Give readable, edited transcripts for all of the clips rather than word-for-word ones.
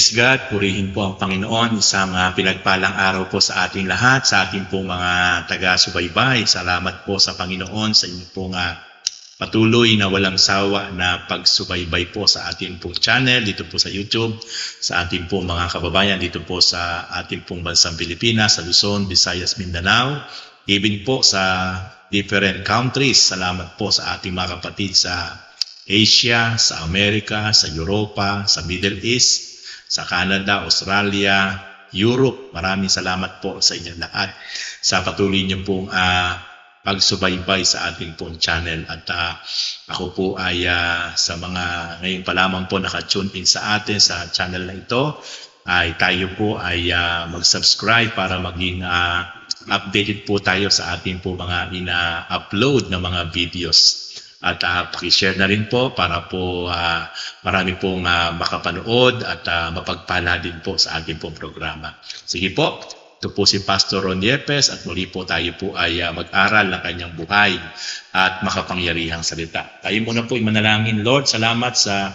Praise God, purihin po ang Panginoon. Isang pinagpalang araw po sa ating lahat, sa ating pong mga taga-subaybay. Salamat po sa Panginoon sa inyong pong patuloy na walang sawa na pagsubaybay po sa ating pong channel, dito po sa YouTube, sa ating pong mga kababayan, dito po sa ating pong bansang Pilipinas, sa Luzon, Visayas, Mindanao, even po sa different countries. Salamat po sa ating mga kapatid sa Asia, sa Amerika, sa Europa, sa Middle East, sa Canada, Australia, Europe. Maraming salamat po sa inyong lahat sa patuloy niyo pong pagsubaybay sa ating pong channel. At ako po ay sa mga ngayon pa lamang po naka-tune in sa atin sa channel na ito, ay tayo po ay mag-subscribe para maging updated po tayo sa ating po mga ina-upload na mga videos. At pakishare na rin po para po marami pong makapanood at mapagpala din po sa ating pong programa. Sige po, ito po si Pastor Ron Yepes at muli po tayo po ay mag-aral ng kanyang buhay at makapangyarihang salita. Tayo muna po imanalangin. Lord, salamat sa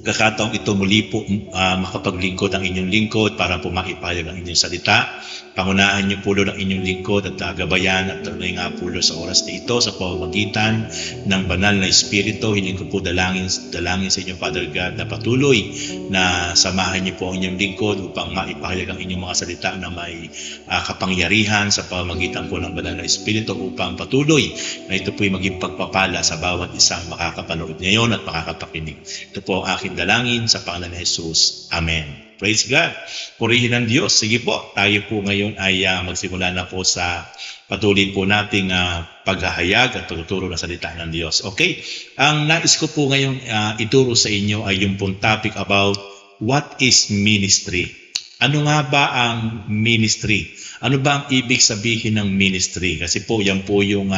kakataong ito muli po makapaglingkod ang inyong lingkod para po maipayag ang inyong salita. Pangunahan niyo po ang inyong lingkod at gabayan at tunay nga po sa oras na ito sa pamamagitan ng banal na Espiritu. Hiling ko po dalangin sa inyong Father God na patuloy na samahan niyo po ang inyong lingkod upang maipahayag ang inyong mga salita na may kapangyarihan sa pamamagitan po ng banal na Espiritu upang patuloy na ito po'y maging pagpapala sa bawat isang makakapanood ngayon at makakapakinig. Ito po ang aking dalangin sa pangalan ni Jesus. Amen. Praise God. Purihin ang Diyos. Sige po, tayo po ngayon ay magsimula na po sa patuloy po nating paghahayag at pagtuturo ng salita ng Diyos. Okay? Ang nais ko po ngayon ituro sa inyo ay yung pong topic about what is ministry. Ano nga ba ang ministry? Ano ba ang ibig sabihin ng ministry? Kasi po, yan po yung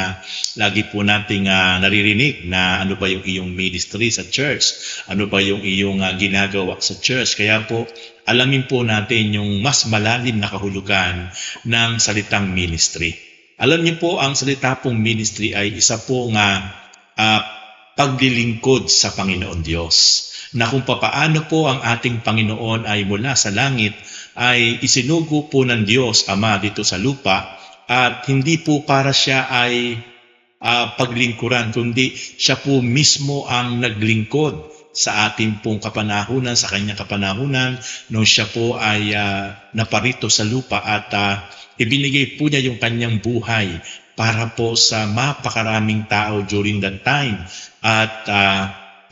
lagi po nating naririnig na ano ba yung iyong ministry sa church? Ano ba yung iyong ginagawa sa church? Kaya po, alamin po natin yung mas malalim na kahulugan ng salitang ministry. Alam niyo po, ang salita pong ministry ay isa pong paglilingkod sa Panginoon Diyos. Na kung papaano po ang ating Panginoon ay mula sa langit, ay isinugo po ng Diyos Ama dito sa lupa at hindi po para siya ay paglingkuran, kundi siya po mismo ang naglingkod sa ating pong kapanahunan, sa kanyang kapanahunan, nung siya po ay naparito sa lupa at ibinigay po niya yung kanyang buhay para po sa mapakaraming tao during that time. At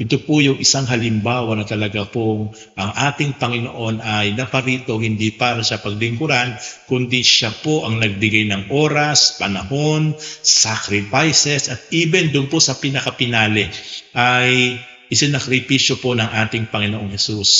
ito po yung isang halimbawa na talaga po ang ating Panginoon ay naparito hindi para sa paglingkuran, kundi siya po ang nagbigay ng oras, panahon, sacrifices, at even doon po sa pinakapinali ay isinakripisyo po ng ating Panginoong Hesus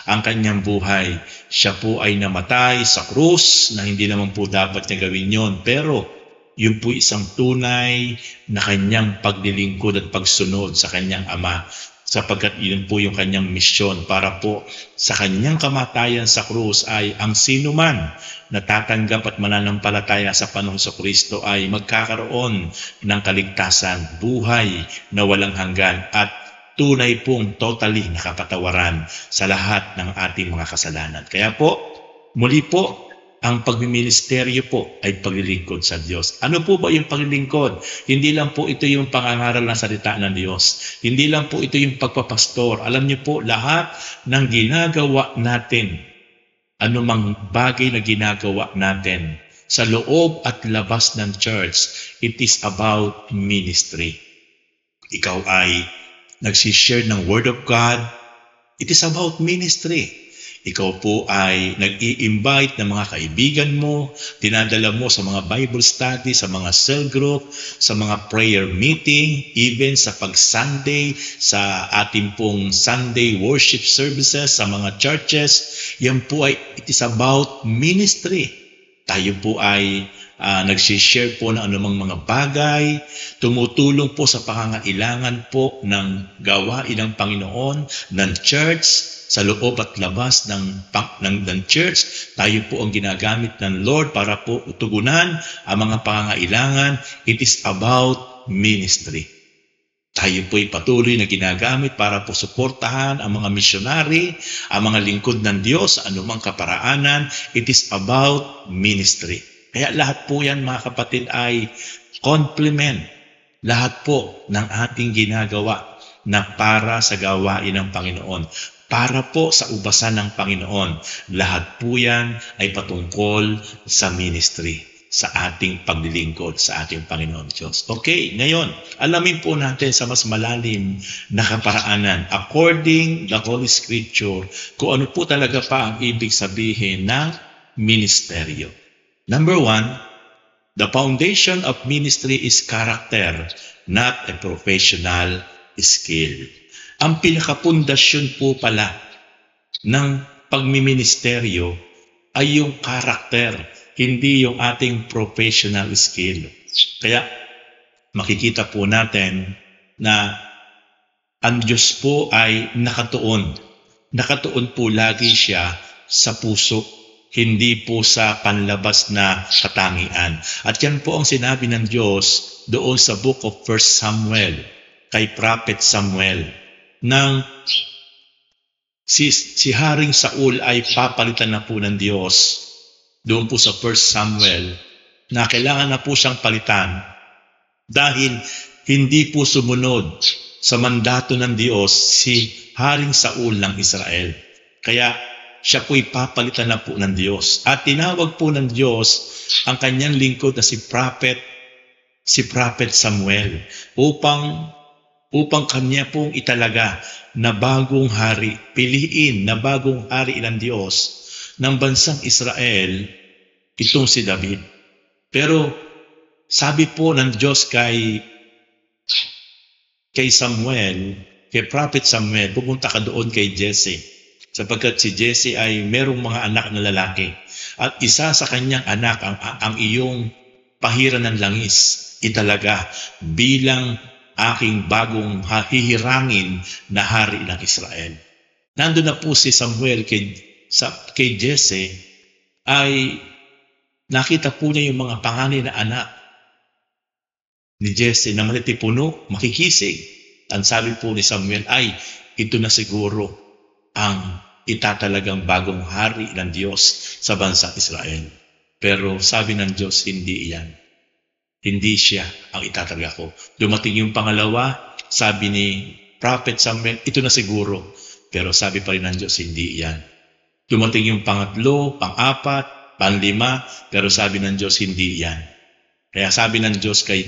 ang kanyang buhay. Siya po ay namatay sa krus na hindi naman po dapat niya gawin yon, pero yun po isang tunay na kanyang paglilingkod at pagsunod sa kanyang Ama, sapagkat yun po yung kanyang misyon para po sa kanyang kamatayan sa krus ay ang sino man na tatanggap at mananampalataya sa Panginoong Kristo ay magkakaroon ng kaligtasan, buhay na walang hanggan at tunay pong totally nakapatawaran sa lahat ng ating mga kasalanan. Kaya po, muli po, ang pagmiministeryo po ay paglilingkod sa Diyos. Ano po ba yung paglilingkod? Hindi lang po ito yung pangangaral ng salita ng Diyos. Hindi lang po ito yung pagpapastor. Alam niyo po, lahat ng ginagawa natin, anumang bagay na ginagawa natin, sa loob at labas ng church, it is about ministry. Ikaw ay nagsishare ng Word of God, it is about ministry. Ikaw po ay nag-i-invite ng mga kaibigan mo, dinadala mo sa mga Bible study, sa mga cell group, sa mga prayer meeting, even sa pag-Sunday, sa ating pong Sunday worship services, sa mga churches. Yan po ay, it is about ministry. Tayo po ay nagsishare po ng anumang mga bagay, tumutulong po sa pangangailangan po ng gawain ng Panginoon, ng church, sa loob at labas ng church. Tayo po ang ginagamit ng Lord para po tugunan ang mga pangangailangan. It is about ministry. Tayo po'y patuloy na ginagamit para po suportahan ang mga misyonary, ang mga lingkod ng Diyos sa anumang kaparaanan. It is about ministry. Kaya lahat po yan, mga kapatid, ay complement. Lahat po ng ating ginagawa na para sa gawain ng Panginoon. Para po sa ubasan ng Panginoon. Lahat po yan ay patungkol sa ministry, sa ating paglilingkod sa ating Panginoon Diyos. Okay, ngayon, alamin po natin sa mas malalim na kaparaanan, according the Holy Scripture, kung ano po talaga pa ang ibig sabihin ng ministeryo. Number 1, the foundation of ministry is character, not a professional skill. Ang pinakapundasyon po pala ng pagmiministeryo ay yung character, hindi yung ating professional skill. Kaya makikita po natin na ang Diyos po ay nakatuon. Nakatuon po lagi siya sa puso, hindi po sa panlabas na katangian. At yan po ang sinabi ng Diyos doon sa book of 1 Samuel, kay Prophet Samuel, nang si Haring Saul ay papalitan na po ng Diyos. Doon po sa 1 Samuel, na kailangan na po siyang palitan dahil hindi po sumunod sa mandato ng Diyos si Haring Saul ng Israel. Kaya siya po'y papalitan na po ng Diyos. At tinawag po ng Diyos ang kanyang lingkod na si Prophet Samuel upang kanya pong italaga na bagong hari, piliin na bagong hari ng Diyos ng bansang Israel, itong si David. Pero sabi po ng Diyos kay Samuel, kay Prophet Samuel, pupunta ka doon kay Jesse, sapagkat si Jesse ay merong mga anak na lalaki. At isa sa kanyang anak ang iyong pahiran ng langis, italaga bilang aking bagong hihirangin na hari ng Israel. Nandun na po si Samuel kay Jesse, ay nakita po niya yung mga panganay na anak ni Jesse na malitipuno, makikisig. Ang sabi po ni Samuel ay, ito na siguro ang itatalagang bagong hari ng Diyos sa bansang Israel. Pero sabi ng Diyos, hindi iyan. Hindi siya ang itatalaga ko. Dumating yung pangalawa, sabi ni Prophet Samuel, ito na siguro. Pero sabi pa rin ng Diyos, hindi iyan. Dumating yung pangatlo, pang-apat, pang-lima, pero sabi ng Diyos, hindi yan. Kaya sabi ng Diyos kay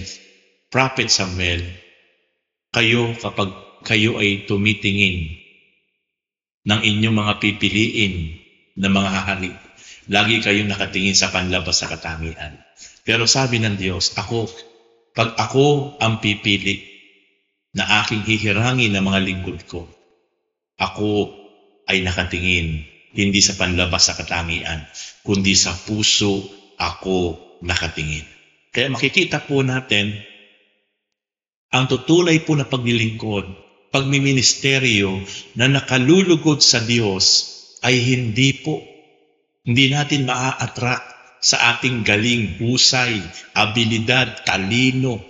Prophet Samuel, kapag kayo ay tumitingin ng inyong mga pipiliin na mga hari, lagi kayong nakatingin sa panlabas sa katangian. Pero sabi ng Diyos, pag ako ang pipili na aking hihirangin ng mga lingkod ko, ako ay nakatingin hindi sa panlabas sa katangian, kundi sa puso ako nakatingin. Kaya makikita po natin, ang tutunay po na paglilingkod, pagmiministeryo na nakalulugod sa Diyos ay hindi natin maa-attract sa ating galing, husay, abilidad, talino.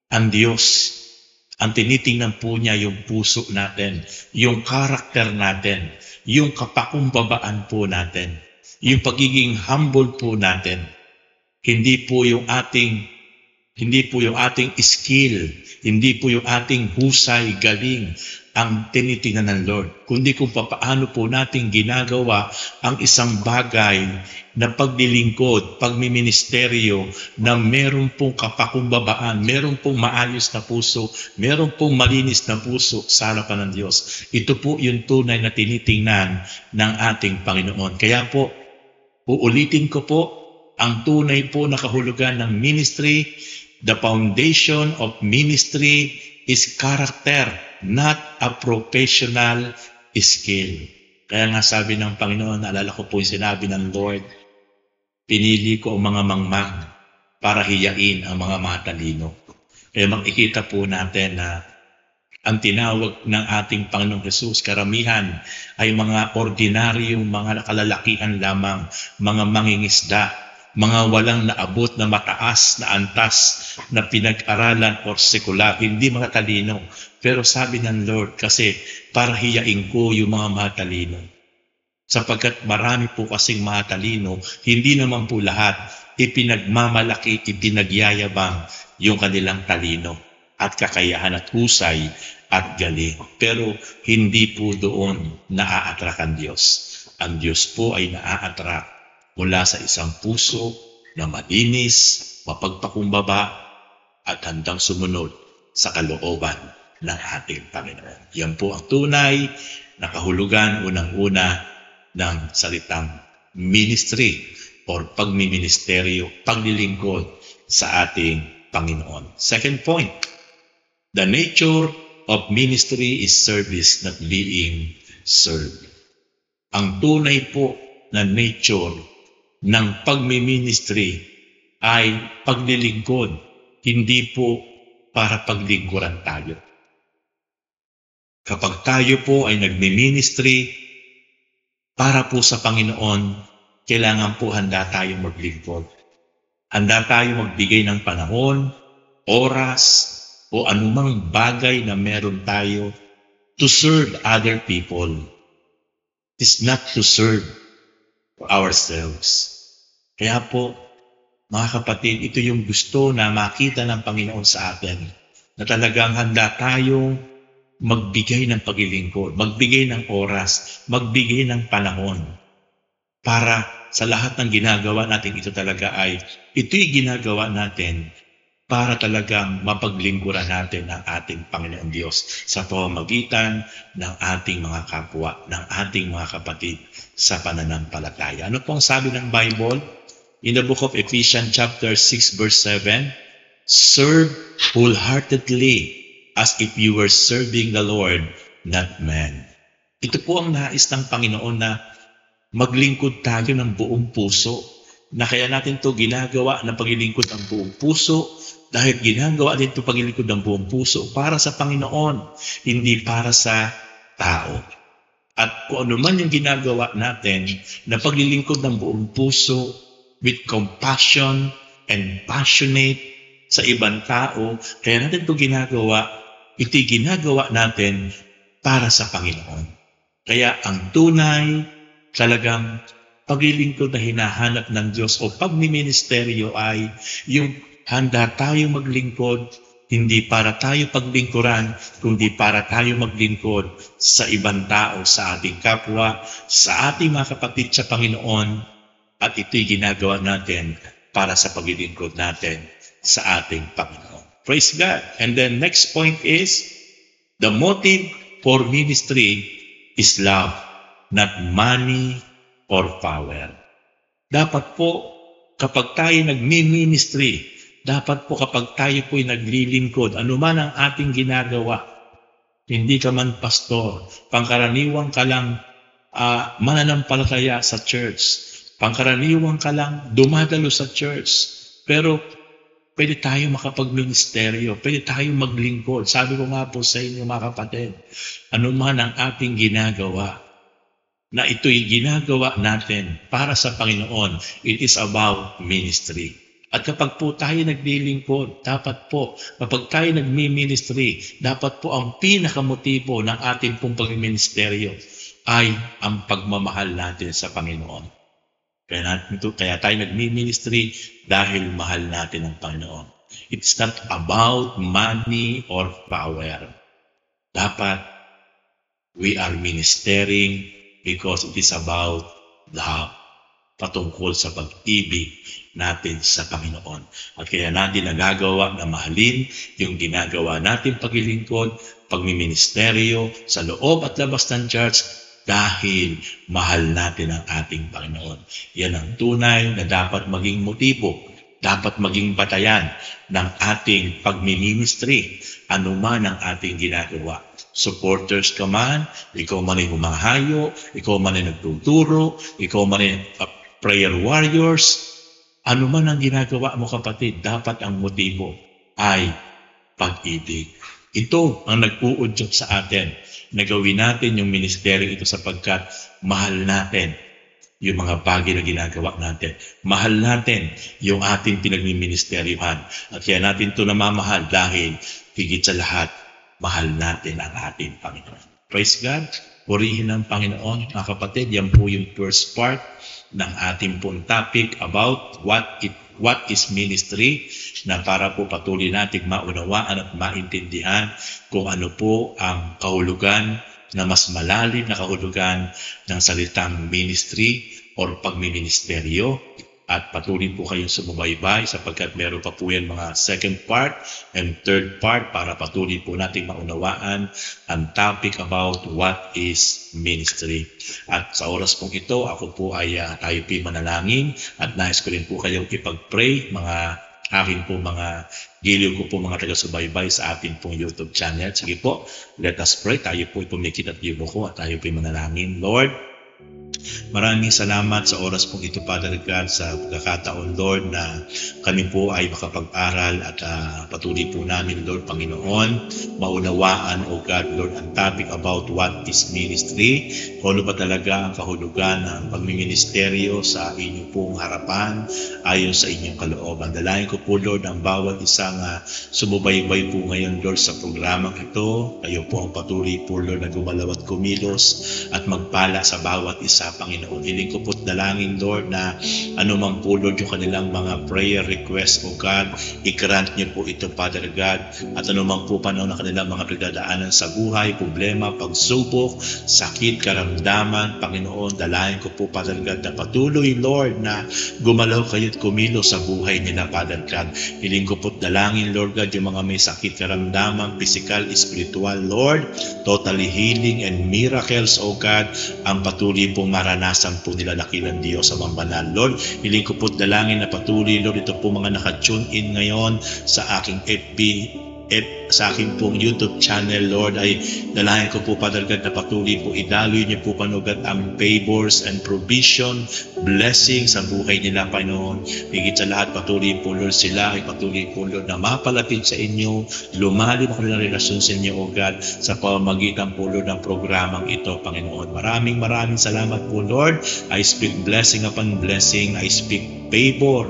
Ang Diyos, ang tinitingnan po niya yung puso natin, yung karakter natin, yung kapakumbabaan po natin, yung pagiging humble po natin. Hindi po yung ating skill, hindi po yung ating husay, galing ang tinitingnan ng Lord, kundi kung paano po natin ginagawa ang isang bagay na paglilingkod, pagmiministeryo na meron pong kapakumbabaan, meron pong maayos na puso, meron pong malinis na puso sa harapan ng Diyos. Ito po yung tunay na tinitingnan ng ating Panginoon. Kaya po, uulitin ko po, ang tunay po na kahulugan ng ministry, the foundation of ministry is character, not a professional skill. Kaya nga sabi ng Panginoon, naalala ko po yung sinabi ng Lord, pinili ko ang mga mangmang para hiyain ang mga matalino. Kaya makikita po natin na ang tinawag ng ating Panginoong Jesus, karamihan ay mga ordinaryong mga kalalakihan lamang, mga mangingisda, mga walang naabot na mataas na antas na pinag-aralan or sekular, hindi mga talino. Pero sabi ng Lord, kasi para hiyain ko yung mga matalino. Sapagkat marami po kasing matalino, hindi naman po lahat ipinagmamalaki, ipinagyayabang yung kanilang talino at kakayahan at husay at galing. Pero hindi po doon naa-attract ang Diyos. Ang Diyos po ay naa-attract mula sa isang puso na malinis, mapagpakumbaba, at handang sumunod sa kalooban ng ating Panginoon. Yan po ang tunay na kahulugan unang-una ng salitang ministry or pagmiministeryo, paglilingkod sa ating Panginoon. Second point, the nature of ministry is service, not being served. Ang tunay po na nature ng pagmiministry ay paglilingkod, hindi po para paglingkuran tayo. Kapag tayo po ay nagmi-ministry para po sa Panginoon, kailangan po handa tayong maglingkod. Handa tayong magbigay ng panahon, oras, o anumang bagay na meron tayo to serve other people. It's not to serve ourselves. Kaya po, mga kapatid, ito yung gusto na makita ng Panginoon sa atin, na talagang handa tayong magbigay ng paglilingkod, magbigay ng oras, magbigay ng panahon para sa lahat ng ginagawa natin. Ito'y ginagawa natin para talagang mapaglingkuran natin ang ating Panginoon Diyos sa pamamagitan ng ating mga kapwa, ng ating mga kapatid sa pananampalataya. Ano pong sabi ng Bible? In the book of Ephesians chapter 6 verse 7, serve wholeheartedly as if you were serving the Lord, not man. Ito po ang nais ng Panginoon, na maglingkod tayo ng buong puso. Na kaya natin ito ginagawa ng paglilingkod ng buong puso, dahil ginagawa din ito paglilingkod ng buong puso para sa Panginoon, hindi para sa tao. At kung ano man yung ginagawa natin na paglilingkod ng buong puso, with compassion and passionate sa ibang tao, kaya natin ito ginagawa, ito'y ginagawa natin para sa Panginoon. Kaya ang tunay, talagang paglilingkod na hinahanap ng Diyos o pagmiministeryo ay yung handa tayo maglingkod, hindi para tayo paglingkuran, kundi para tayo maglingkod sa ibang tao, sa ating kapwa, sa ating mga kapatid sa Panginoon, at ito'y ginagawa natin para sa paglilingkod natin sa ating Panginoon. Praise God. And then next point is, the motive for ministry is love, not money or power. Dapat po, kapag tayo nagmi-ministry, dapat po kapag tayo po'y naglilingkod, anuman ang ating ginagawa, hindi ka man pastor, pangkaraniwan ka lang mananampalataya sa church, pangkaraniwan ka lang dumadalo sa church, pero pwede tayo makapagministeryo, pwede tayo maglingkod. Sabi ko nga po sa inyo mga kapatid, ano man ang ating ginagawa, na ito'y ginagawa natin para sa Panginoon, it is about ministry. At kapag po tayo naglilingkod, dapat po, kapag tayo nagmi-ministry, dapat po ang pinakamotibo ng ating pong pagministeryo ay ang pagmamahal natin sa Panginoon. Kaya tayo nagmi-ministry dahil mahal natin ang Panginoon. It's not about money or power. Dapat we are ministering because it is about love, patungkol sa pag-ibig natin sa Panginoon. At kaya natin nagagawa na mahalin yung ginagawa natin paglilingkod, pagmiministeryo sa loob at labas ng church, dahil mahal natin ang ating Panginoon. Yan ang tunay na dapat maging motibo, dapat maging batayan ng ating pagmiministry, anuman ang ating ginagawa. Supporters ka man, ikaw man ay humahayo, ikaw man ay nagtuturo, ikaw man ay prayer warriors, anuman ang ginagawa mo kapatid, dapat ang motibo ay pag-ibig. Ito ang nag-uudyok sa atin na gawin natin yung ministeryo ito sapagkat mahal natin yung mga bagay na ginagawa natin. Mahal natin yung ating pinagmiministeryohan. At kaya natin ito namamahal dahil higit sa lahat, mahal natin ang ating Panginoon. Praise God. Purihin ng Panginoon. Mga kapatid, yan po yung first part ng ating pong topic about what is ministry, na para po patuloy nating maunawaan at maintindihan kung ano po ang kahulugan na mas malalim na kahulugan ng salitang ministry or pagmiministeryo. At patuloy po kayong sumubaybay sapagkat meron pa po yan mga second part and third part para patuloy po nating maunawaan ang topic about what is ministry. At sa oras pong ito, ako po ay tayo po manalangin at nais ko rin po kayong ipag-pray, mga akin po mga giliw ko po mga taga-subaybay sa atin pong YouTube channel. Sige po, let us pray. Tayo po ipumikit at yubo at tayo po manalangin. Lord, maraming salamat sa oras pong ito, Father God, sa pagkakataon, Lord, na kami po ay makapag-aral at patuloy po namin, Lord, Panginoon, maunawaan, O God, Lord, ang topic about what is ministry. Kung ano ba talaga ang kahulugan ng pagmiministeryo sa inyong pong harapan ayon sa inyong kalooban. Dalayan ko po, Lord, ang bawat isang sumubaybay po ngayon, Lord, sa programang ito. Kayo po ang patuloy po, Lord, na gumalaw at kumilos at magpala sa bawat isa, Panginoon. Hiling ko po't dalangin, Lord, na anumang po, Lord, yung kanilang mga prayer request, O God, i-grant niyo po ito, Father God. At anumang po panahon na kanilang mga pagdadaanan sa buhay, problema, pagsubok, sakit, karamdaman, Panginoon, dalangin ko po, Father God, na patuloy, Lord, na gumalaw kayo at kumilos sa buhay nila, Father God. Hiling ko po't dalangin, Lord God, yung mga may sakit, karamdaman, physical, spiritual, Lord, totally healing and miracles, O God, ang patuloy pong maranasan po nila dakilang Diyos sa mambanal. Lord, hiling ko po't dalangin na patuloy, Lord, ito po mga naka-tune in ngayon sa aking sa aking pong YouTube channel, Lord, ay dalangin ko po, Father God, na patuloy po idaloy niyo po, Panginoon, ang favors and provision, blessing sa buhay nila, Panginoon. Higit sa lahat, patuloy po, Lord, sila ay patuloy po, Lord, na mapalapit sa inyo, lumalim ako ng relasyon sa inyo, O God, sa pamamagitan po, Lord, ng programang ito, Panginoon. Maraming salamat po, Lord. I speak blessing upon blessing. I speak favor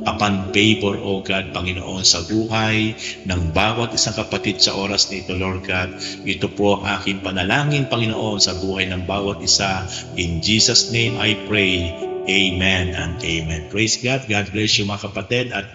upon favor, O God, Panginoon, sa buhay ng bawat isang kapatid sa oras nito, Lord God. Ito po ang aking panalangin, Panginoon, sa buhay ng bawat isa. In Jesus' name I pray. Amen and amen. Praise God. God bless you, mga kapatid. At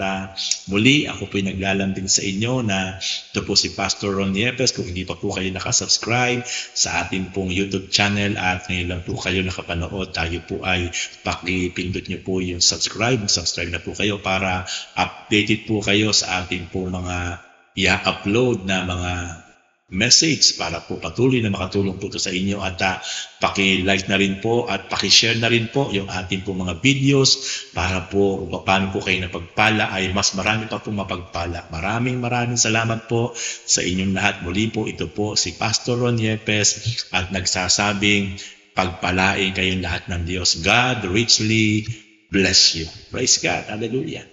muli, ako po'y naglalambing sa inyo na ito po si Pastor Ron Yepes. Kung hindi pa po kayo nakasubscribe sa ating pong YouTube channel at ngayon lang po kayo nakapanood, tayo po ay pakipindot nyo po yung subscribe. Subscribe na po kayo para updated po kayo sa ating po mga i-upload na mga message para po patuloy na makatulong po ito sa inyo at paki-like na rin po at paki-share na rin po yung ating po mga videos para po paano po kayo napagpala ay mas marami pa po mapagpala. Maraming salamat po sa inyong lahat. Muli po, ito po si Pastor Ron Yepes at nagsasabing pagpalain kayong lahat ng Diyos. God richly bless you. Praise God. Hallelujah.